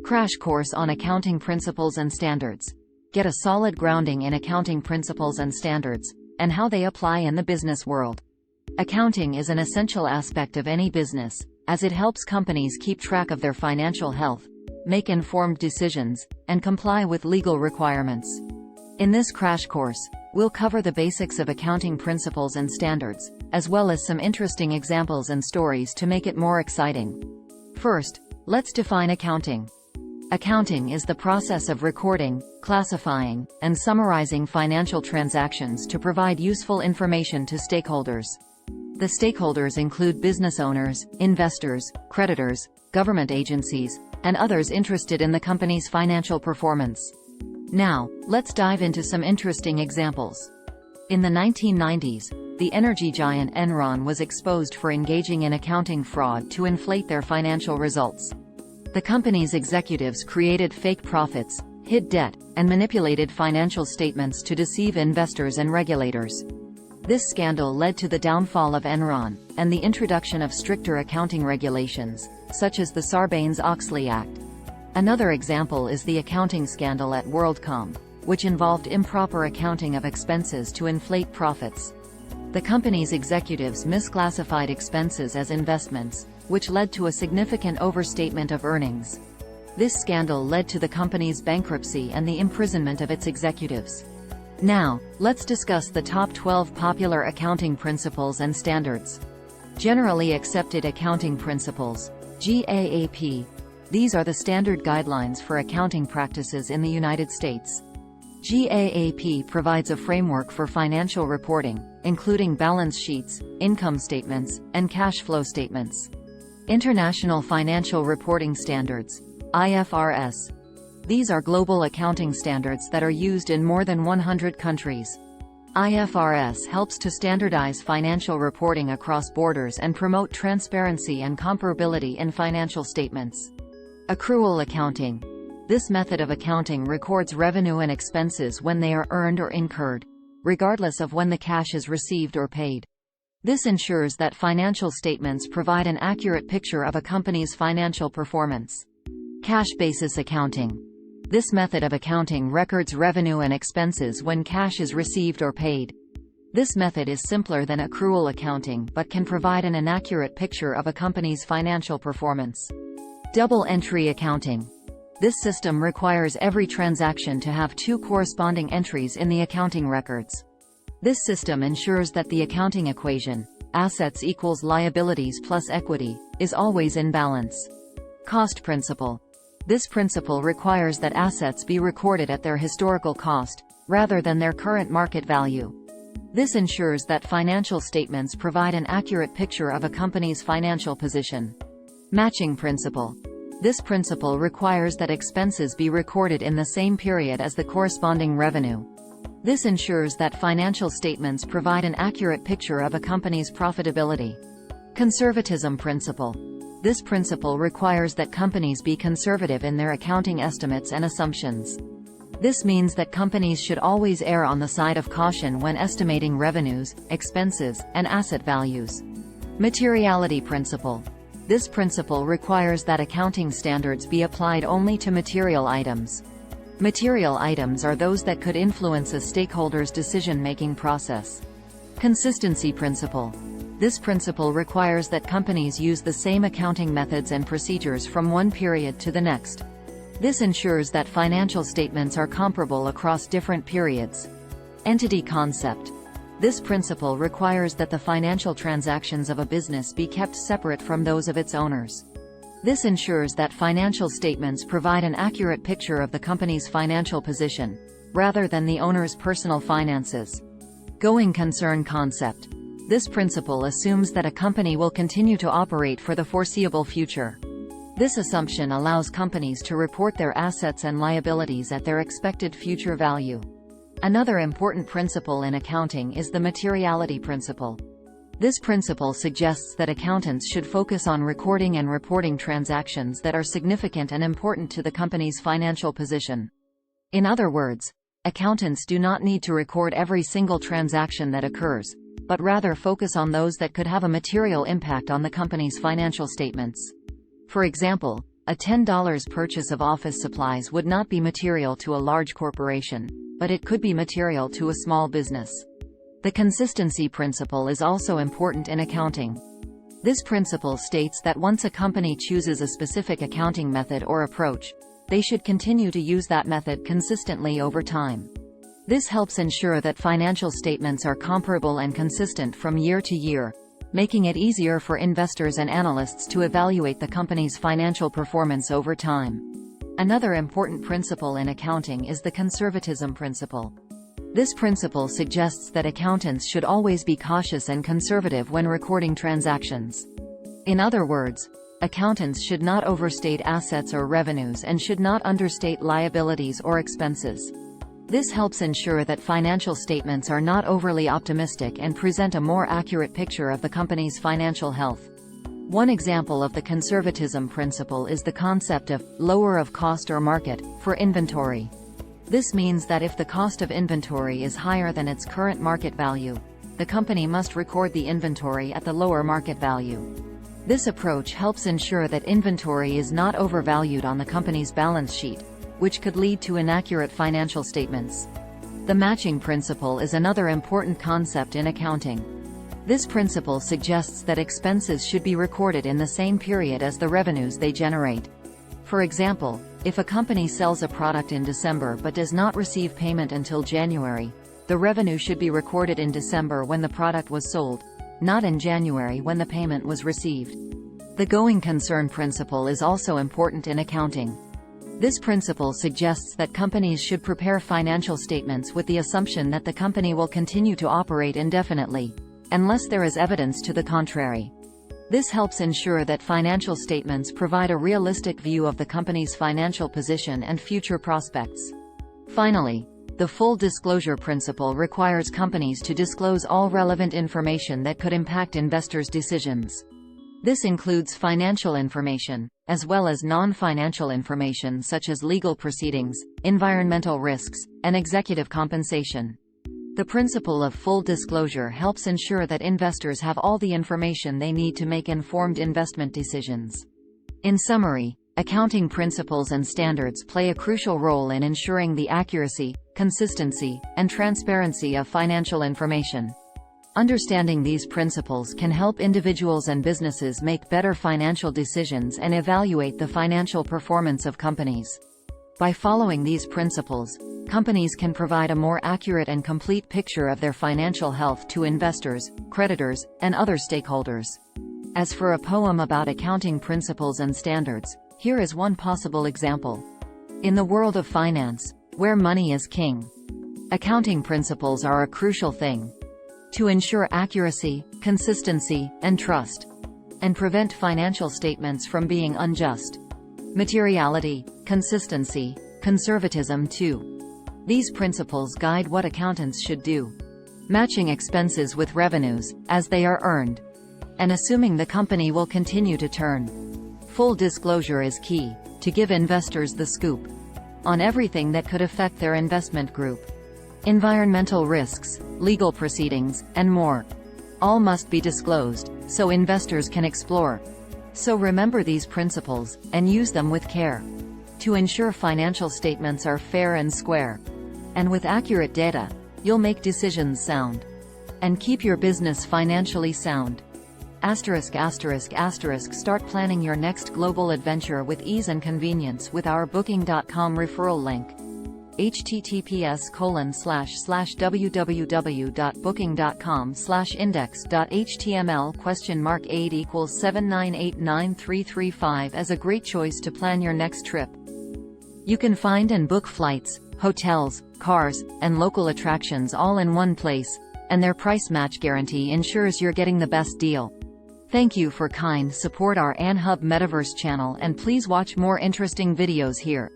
Crash course on accounting principles and standards. Get a solid grounding in accounting principles and standards, and how they apply in the business world. Accounting is an essential aspect of any business, as it helps companies keep track of their financial health, make informed decisions, and comply with legal requirements. In this crash course, we'll cover the basics of accounting principles and standards, as well as some interesting examples and stories to make it more exciting. First, let's define accounting. Accounting is the process of recording, classifying, and summarizing financial transactions to provide useful information to stakeholders. The stakeholders include business owners, investors, creditors, government agencies, and others interested in the company's financial performance. Now, let's dive into some interesting examples. In the 1990s, the energy giant Enron was exposed for engaging in accounting fraud to inflate their financial results. The company's executives created fake profits, hid debt, and manipulated financial statements to deceive investors and regulators. This scandal led to the downfall of Enron, and the introduction of stricter accounting regulations, such as the Sarbanes-Oxley Act. Another example is the accounting scandal at WorldCom, which involved improper accounting of expenses to inflate profits. The company's executives misclassified expenses as investments, which led to a significant overstatement of earnings. This scandal led to the company's bankruptcy and the imprisonment of its executives. Now, let's discuss the top 12 popular accounting principles and standards. Generally Accepted Accounting Principles, GAAP. These are the standard guidelines for accounting practices in the United States. GAAP provides a framework for financial reporting, including balance sheets, income statements, and cash flow statements. International Financial Reporting Standards, IFRS. These are global accounting standards that are used in more than 100 countries. IFRS helps to standardize financial reporting across borders and promote transparency and comparability in financial statements. Accrual accounting. This method of accounting records revenue and expenses when they are earned or incurred, regardless of when the cash is received or paid. This ensures that financial statements provide an accurate picture of a company's financial performance. Cash basis accounting. This method of accounting records revenue and expenses when cash is received or paid. This method is simpler than accrual accounting but can provide an inaccurate picture of a company's financial performance. Double entry accounting. This system requires every transaction to have two corresponding entries in the accounting records. This system ensures that the accounting equation, assets equals liabilities plus equity, is always in balance. Cost principle. This principle requires that assets be recorded at their historical cost, rather than their current market value. This ensures that financial statements provide an accurate picture of a company's financial position. Matching principle. This principle requires that expenses be recorded in the same period as the corresponding revenue. This ensures that financial statements provide an accurate picture of a company's profitability. Conservatism principle. This principle requires that companies be conservative in their accounting estimates and assumptions. This means that companies should always err on the side of caution when estimating revenues, expenses, and asset values. Materiality principle. This principle requires that accounting standards be applied only to material items. Material items are those that could influence a stakeholder's decision-making process. Consistency principle. This principle requires that companies use the same accounting methods and procedures from one period to the next. This ensures that financial statements are comparable across different periods. Entity concept. This principle requires that the financial transactions of a business be kept separate from those of its owners. This ensures that financial statements provide an accurate picture of the company's financial position, rather than the owner's personal finances. Going concern concept. This principle assumes that a company will continue to operate for the foreseeable future. This assumption allows companies to report their assets and liabilities at their expected future value. Another important principle in accounting is the materiality principle. This principle suggests that accountants should focus on recording and reporting transactions that are significant and important to the company's financial position. In other words, accountants do not need to record every single transaction that occurs, but rather focus on those that could have a material impact on the company's financial statements. For example, A $10 purchase of office supplies would not be material to a large corporation, but it could be material to a small business. The consistency principle is also important in accounting. This principle states that once a company chooses a specific accounting method or approach, they should continue to use that method consistently over time. This helps ensure that financial statements are comparable and consistent from year to year, making it easier for investors and analysts to evaluate the company's financial performance over time. Another important principle in accounting is the conservatism principle. This principle suggests that accountants should always be cautious and conservative when recording transactions. In other words, accountants should not overstate assets or revenues and should not understate liabilities or expenses. This helps ensure that financial statements are not overly optimistic and present a more accurate picture of the company's financial health. One example of the conservatism principle is the concept of lower of cost or market for inventory. This means that if the cost of inventory is higher than its current market value, the company must record the inventory at the lower market value. This approach helps ensure that inventory is not overvalued on the company's balance sheet, which could lead to inaccurate financial statements. The matching principle is another important concept in accounting. This principle suggests that expenses should be recorded in the same period as the revenues they generate. For example, if a company sells a product in December but does not receive payment until January, the revenue should be recorded in December when the product was sold, not in January when the payment was received. The going concern principle is also important in accounting. This principle suggests that companies should prepare financial statements with the assumption that the company will continue to operate indefinitely, unless there is evidence to the contrary. This helps ensure that financial statements provide a realistic view of the company's financial position and future prospects. Finally, the full disclosure principle requires companies to disclose all relevant information that could impact investors' decisions. This includes financial information, as well as non-financial information such as legal proceedings, environmental risks, and executive compensation. The principle of full disclosure helps ensure that investors have all the information they need to make informed investment decisions. In summary, accounting principles and standards play a crucial role in ensuring the accuracy, consistency, and transparency of financial information. Understanding these principles can help individuals and businesses make better financial decisions and evaluate the financial performance of companies. By following these principles, companies can provide a more accurate and complete picture of their financial health to investors, creditors, and other stakeholders. As for a poem about accounting principles and standards, here is one possible example. In the world of finance, where money is king, accounting principles are a crucial thing. To ensure accuracy, consistency, and trust, and prevent financial statements from being unjust. Materiality, consistency, conservatism too. These principles guide what accountants should do. Matching expenses with revenues, as they are earned, and assuming the company will continue to turn. Full disclosure is key, to give investors the scoop on everything that could affect their investment group. Environmental risks, legal proceedings, and more. All must be disclosed, so investors can explore. So remember these principles, and use them with care, to ensure financial statements are fair and square. And with accurate data, you'll make decisions sound, and keep your business financially sound. Start planning your next global adventure with ease and convenience with our Booking.com referral link. https://www.booking.com/index.html?8 equals 7989335 as a great choice to plan your next trip. You can find and book flights, hotels, cars, and local attractions all in one place, and their price match guarantee ensures you're getting the best deal. Thank you for kind support our AnHub Metaverse channel, and please watch more interesting videos here.